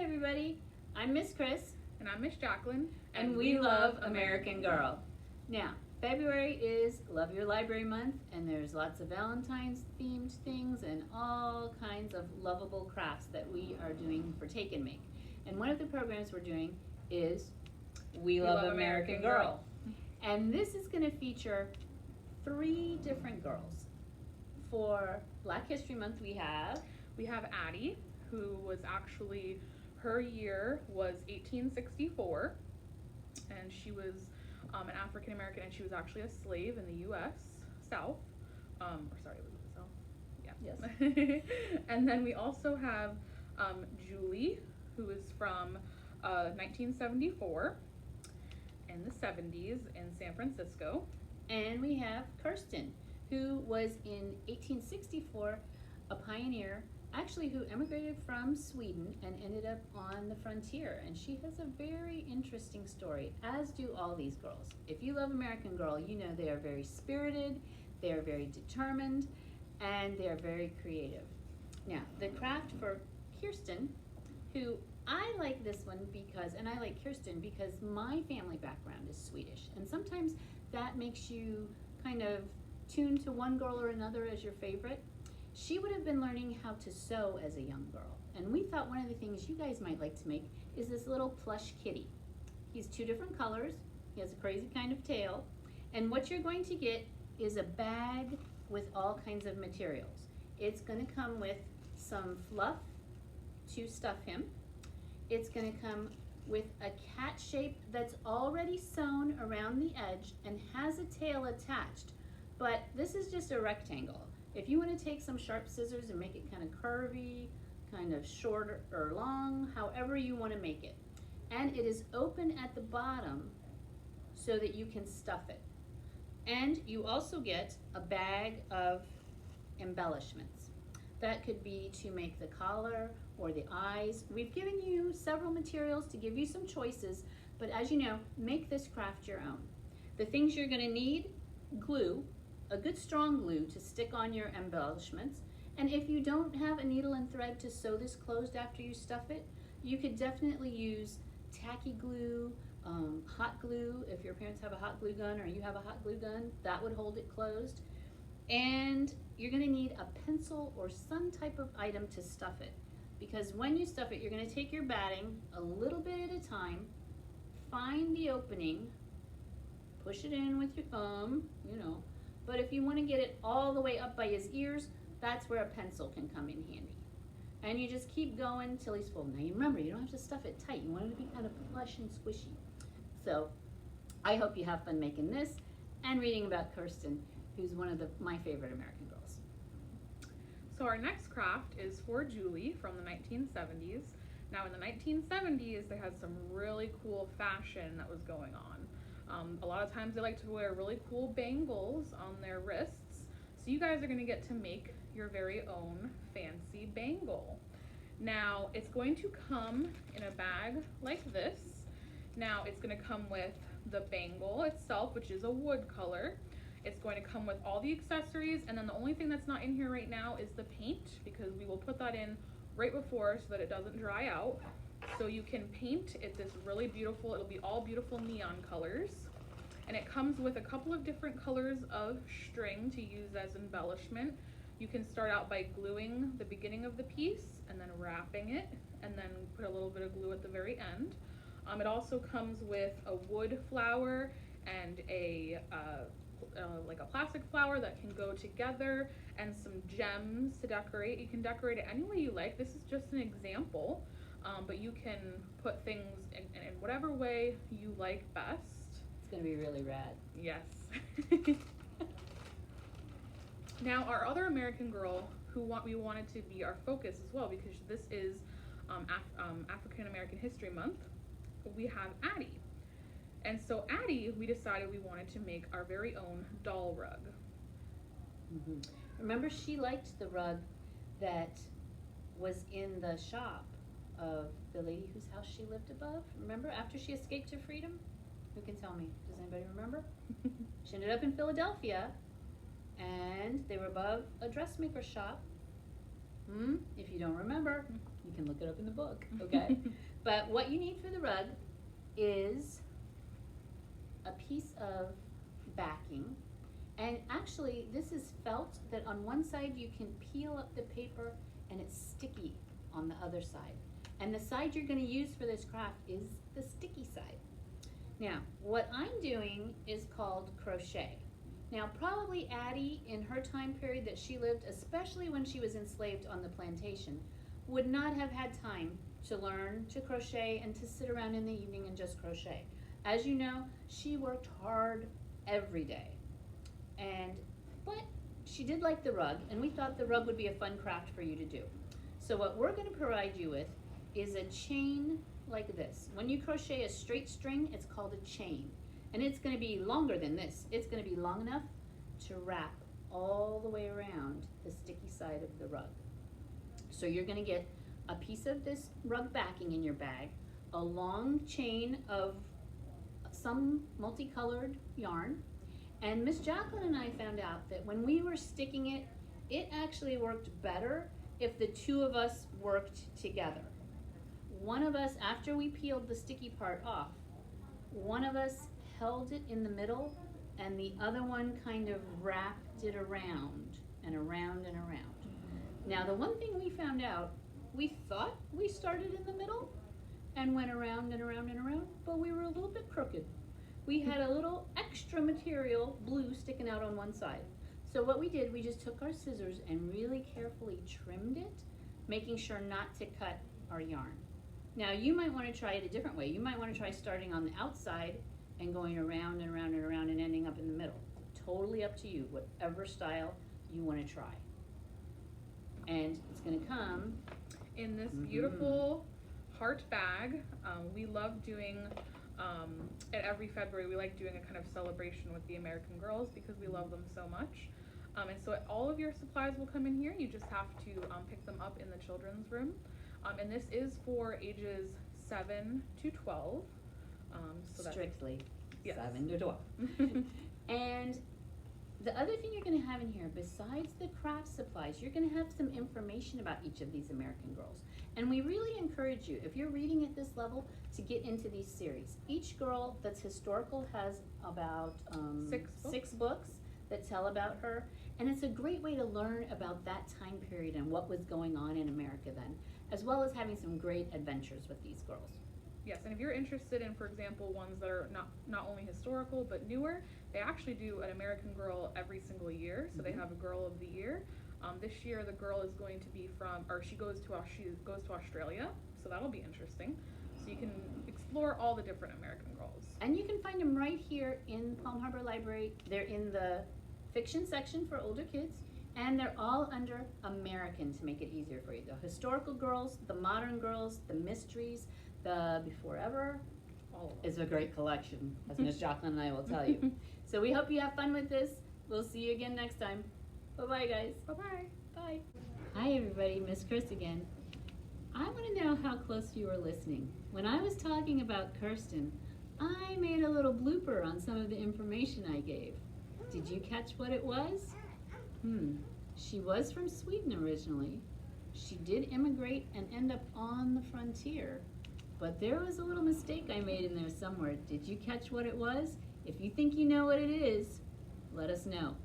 everybody, I'm Miss Chris. And I'm Miss Jaclyn. And we love American Girl. Now, February is Love Your Library Month, and there's lots of Valentine's themed things and all kinds of lovable crafts that we are doing for Take and Make. And one of the programs we're doing is We Love American Girl. And this is going to feature 3 different girls. For Black History Month, we have Addy, who was actually, her year was 1864, and she was an African American, and she was actually a slave in the U.S. South. Was it the South? Yeah. Yes. And then we also have Julie, who is from 1974 in the 70s in San Francisco. And we have Kirsten, who was in 1864 a pioneer, actually who immigrated from Sweden and ended up on the frontier. And she has a very interesting story, as do all these girls. If you love American Girl, you know they are very spirited, they are very determined, and they are very creative. Now, the craft for Kirsten, who I like this one because, and I like Kirsten because my family background is Swedish. And sometimes that makes you kind of tune to one girl or another as your favorite. She would have been learning how to sew as a young girl. And we thought one of the things you guys might like to make is this little plush kitty. He's 2 different colors. He has a crazy kind of tail. And what you're going to get is a bag with all kinds of materials. It's going to come with some fluff to stuff him. It's going to come with a cat shape that's already sewn around the edge and has a tail attached. But this is just a rectangle. If you want to take some sharp scissors and make it kind of curvy, kind of short or long, however you want to make it. And it is open at the bottom so that you can stuff it. And you also get a bag of embellishments. That could be to make the collar or the eyes. We've given you several materials to give you some choices, but as you know, make this craft your own. The things you're going to need: glue, a good strong glue to stick on your embellishments. And if you don't have a needle and thread to sew this closed after you stuff it, you could definitely use tacky glue, hot glue. If your parents have a hot glue gun or you have a hot glue gun, that would hold it closed. And you're going to need a pencil or some type of item to stuff it, because when you stuff it, you're going to take your batting a little bit at a time, find the opening, push it in with your thumb, but if you want to get it all the way up by his ears, that's where a pencil can come in handy. And you just keep going till he's full. Now you remember, you don't have to stuff it tight. You want it to be kind of plush and squishy. So I hope you have fun making this and reading about Kirsten, who's one of my favorite American girls. So our next craft is for Julie from the 1970s. Now in the 1970s, they had some really cool fashion that was going on. A lot of times they like to wear really cool bangles on their wrists. So you guys are going to get to make your very own fancy bangle. Now it's going to come in a bag like this. Now it's going to come with the bangle itself, which is a wood color. It's going to come with all the accessories, and then the only thing that's not in here right now is the paint, because we will put that in right before so that it doesn't dry out. So you can paint it this really beautiful, it'll be all beautiful neon colors. And it comes with a couple of different colors of string to use as embellishment. You can start out by gluing the beginning of the piece and then wrapping it, and then put a little bit of glue at the very end. It also comes with a wood flower and like a plastic flower that can go together, and some gems to decorate. You can decorate it any way you like. This is just an example, but you can put things in whatever way you like best. It's going to be really rad. Yes. Now our other American Girl who we wanted to be our focus as well, because this is African American History Month, we have Addy. And so Addy, we decided we wanted to make our very own doll rug. Mm-hmm. Remember, she liked the rug that was in the shop of the lady whose house she lived above. Remember, after she escaped to freedom? Who can tell me? Does anybody remember? She ended up in Philadelphia, and they were above a dressmaker shop. If you don't remember, You can look it up in the book, okay? But what you need for the rug is a piece of backing. And actually, this is felt that on one side you can peel up the paper and it's sticky on the other side. And the side you're going to use for this craft is the sticky side. Now, what I'm doing is called crochet. Now, probably Addy, in her time period that she lived, especially when she was enslaved on the plantation, would not have had time to learn to crochet and to sit around in the evening and just crochet. As you know, she worked hard every day. But she did like the rug, and we thought the rug would be a fun craft for you to do. So what we're going to provide you with is a chain like this. When you crochet a straight string, it's called a chain. And it's going to be longer than this. It's going to be long enough to wrap all the way around the sticky side of the rug. So you're going to get a piece of this rug backing in your bag, a long chain of some multicolored yarn. And Miss Jaclyn and I found out that when we were sticking it, it actually worked better if the two of us worked together. One of us, after we peeled the sticky part off, one of us held it in the middle and the other one kind of wrapped it around and around and around. Now, the one thing we found out, we thought we started in the middle and went around and around and around, but we were a little bit crooked. We had a little extra material, blue, sticking out on one side. So what we did, we just took our scissors and really carefully trimmed it, making sure not to cut our yarn. Now, you might want to try it a different way. You might want to try starting on the outside and going around and around and around and ending up in the middle. Totally up to you, whatever style you want to try. And it's going to come in this beautiful heart bag. We love doing at every February, we like doing a kind of celebration with the American girls because we love them so much. And so all of your supplies will come in here. You just have to pick them up in the children's room. And this is for ages 7 to 12. So strictly, yes. 7 to 12. And the other thing you're going to have in here, besides the craft supplies, you're going to have some information about each of these American girls. And we really encourage you, if you're reading at this level, to get into these series. Each girl that's historical has about 6 books that tell about her. And it's a great way to learn about that time period and what was going on in America then, as well as having some great adventures with these girls. Yes, and if you're interested in, for example, ones that are not only historical but newer, they actually do an American Girl every single year. So they have a Girl of the Year. This year, the girl is going to be she goes to Australia, so that'll be interesting. So you can explore all the different American girls. And you can find them right here in Palm Harbor Library. They're in the fiction section for older kids, and they're all under American to make it easier for you. The historical girls, the modern girls, the mysteries, the before ever. Is a great collection, as Miss Jaclyn and I will tell you. So we hope you have fun with this. We'll see you again next time. Bye-bye, guys. Bye-bye. Bye. Hi, everybody. Miss Chris again. I want to know how close you were listening. When I was talking about Kirsten, I made a little blooper on some of the information I gave. Did you catch what it was? She was from Sweden originally. She did immigrate and end up on the frontier. But there was a little mistake I made in there somewhere. Did you catch what it was? If you think you know what it is, let us know.